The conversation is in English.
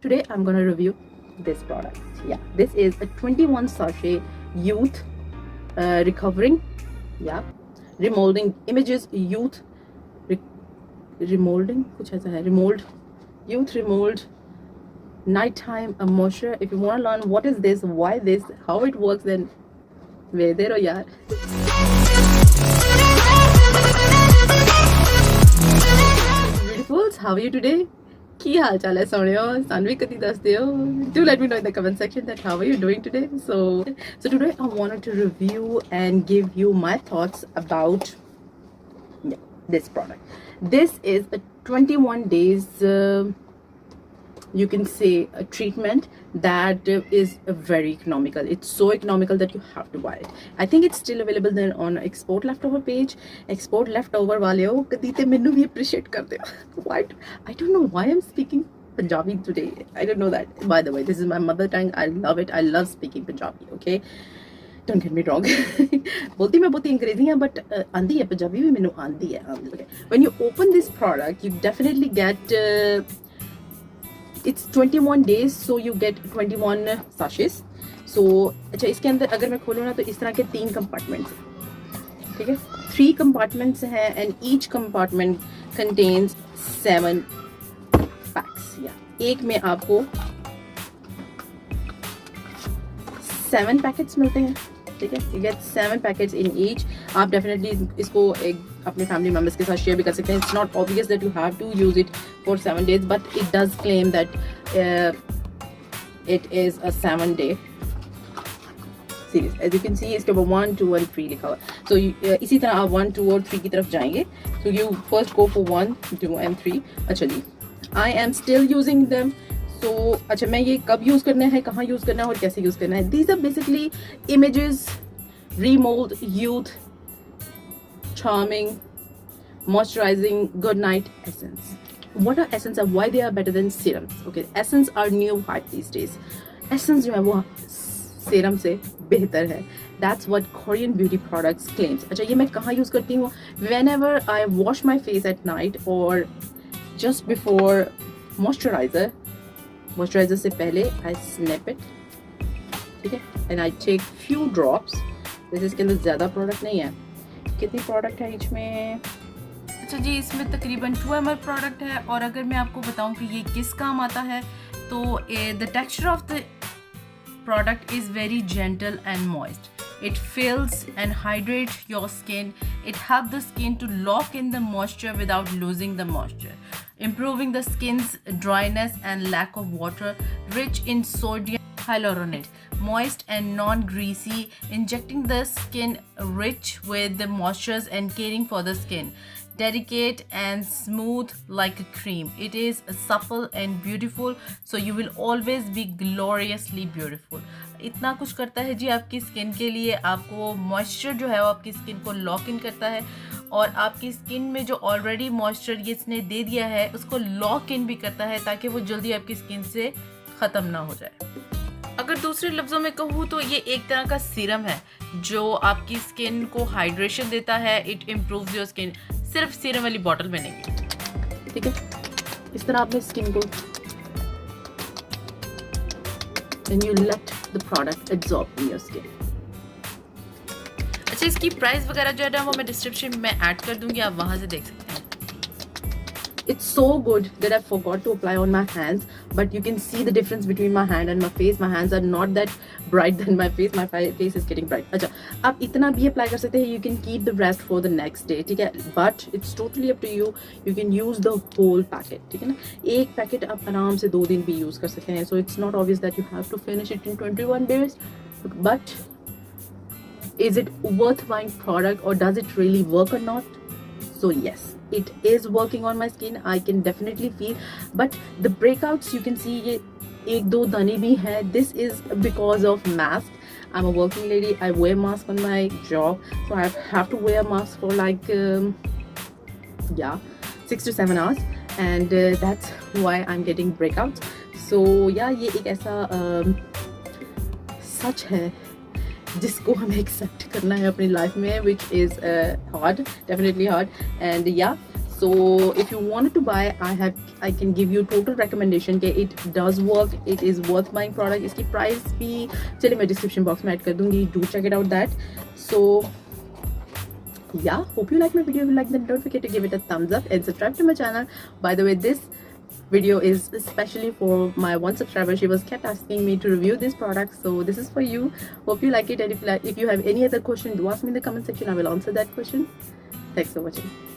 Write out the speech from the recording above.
Today I'm gonna review this product. Yeah, this is a 21 sachet youth recovering, yeah, remolding images youth remolding कुछ ऐसा है remold youth remold nighttime moisture. If you want to learn what is this, why this, how it works, then we're there or yaar. Beautifuls, how are you today? ਕੀ ਹਾਲ ਚਾਲ ਹੈ ਸੋਹਣਿਓ ਸਾਨੂੰ ਵੀ ਕਦੀ ਦੱਸ ਦਿਓ do let me know in the comment section that how are you doing today. So today I wanted to review and give you my thoughts about this product. This is a 21 days you can say a treatment that is very economical. It's so economical that you have to buy it. I think it's still available then on export leftover page. Export leftover वाले हो कदी ते मैनू भी appreciate कर दे. Why? I don't know why I'm speaking Punjabi today. I don't know that. By the way, this is my mother tongue. I love it. I love speaking Punjabi. Okay. Don't get me wrong. बोलती मैं बहुत अंग्रेजी हैं but आंदी है पंजाबी भी मैनू आंदी है. Okay. When you open this product, you definitely get it's 21 days, so you get 21 sachets. So अच्छा इसके अंदर अगर मैं खोलूँ ना तो इस तरह के 3 कंपार्टमेंट्स, ठीक है, 3 कंपार्टमेंट्स हैं and each compartment contains 7 packs. या एक में आपको 7 पैकेट्स मिलते हैं, ठीक है. You get 7 packets in each. आप definitely इसको एक अपने फैमिली मेम्बर्स के साथ शेयर भी कर सकते हैं. It's not obvious that you have to use it for 7 days, but it does claim that it is a 7-day series. As you can see इसके ऊपर 1, 2 and 3 लिखा हुआ. So इसी तरह आप 1, 2 और 3 की तरफ जाएंगे. So you first go for 1, 2 and 3. अच्छा जी, I am still using them. So अच्छा मैं ये कब यूज़ करना है, कहाँ यूज़ करना है और कैसे यूज़ करना है. These are basically images, remold, youth, charming, moisturizing, good night essence. What are essence and why they are better than serums? Okay, essence are new hype these days. Essence जो है वो serum से बेहतर है. That's what Korean beauty products claims. अच्छा ये मैं कहाँ यूज़ करती हूँ? Whenever I wash my face at night or just before moisturizer से पहले I snip it, ठीक है, and I take few drops. वैसे इसके अंदर ज़्यादा प्रोडक्ट नहीं है. कितनी प्रोडक्ट है इसमें? अच्छा जी, इसमें तकरीबन 2 ml प्रोडक्ट है. और अगर मैं आपको बताऊं कि ये किस काम आता है तो the texture of the product is very gentle and moist. It fills and hydrates your skin. It helps the skin to lock in the moisture without losing the moisture, improving the skin's dryness and lack of water. Rich in sodium hyaluronate, moist and non-greasy, injecting the skin rich with the moistures and caring for the skin. Delicate and smooth like a cream. It is supple and beautiful, so you will always be gloriously beautiful. इतना कुछ करता है जी आपकी skin के लिए. आपको moisture जो है वो आपकी स्किन को लॉक इन करता है और आपकी स्किन में जो ऑलरेडी मॉइस्चर ये इसने दे दिया है उसको लॉक इन भी करता है ताकि वो जल्दी आपकी स्किन से ख़त्म ना हो जाए. अगर दूसरे लफ्ज़ों में कहूँ तो ये एक तरह का सीरम है जो आपकी स्किन को हाइड्रेशन देता है. It improves your skin. सिर्फ सीरम वाली बॉटल में नहीं, ठीक है. इस तरह आपने स्किन को and you let the product absorb in your skin. अच्छा इसकी प्राइस वगैरह जो है ना वो मैं डिस्क्रिप्शन में ऐड कर दूंगी, आप वहाँ से देख सकते हैं. It's so good that I forgot to apply on my hands, but you can see the difference between my hand and my face. My hands are not that bright than my face. My face is getting bright. अच्छा आप इतना भी apply कर सकते हैं. You can keep the rest for the next day, ठीक है. But it's totally up to you. You can use the whole packet, ठीक है ना. एक पैकेट आप आराम से 2 दिन भी यूज़ कर सकते हैं. So it's not obvious that you have to finish it in 21 days. But is it worth buying product or does it really work or not? So yes, it is working on my skin. I can definitely feel, but the breakouts you can see ये 1-2 दाने भी हैं. This is because of mask. I'm a working lady. I wear mask on my job, so I have to wear mask for like 6 to 7 hours, and that's why I'm getting breakouts. So yeah, ये एक ऐसा सच है जिसको हमें accept करना है अपनी life में, which is hard, definitely hard. And या So if you wanted to buy, I can give you total recommendation कि it does work, it is worth buying product. इसकी price भी चलिए मैं description box में add कर दूँगी. Do check it out that. So yeah, hope you like my video. If you like, then don't forget to give it a thumbs up and subscribe to my channel. By the way, this video is especially for my one subscriber. She was kept asking me to review this product, so this is for you. Hope you like it, and if you have any other question, do ask me in the comment section. I will answer that question. Thanks for watching.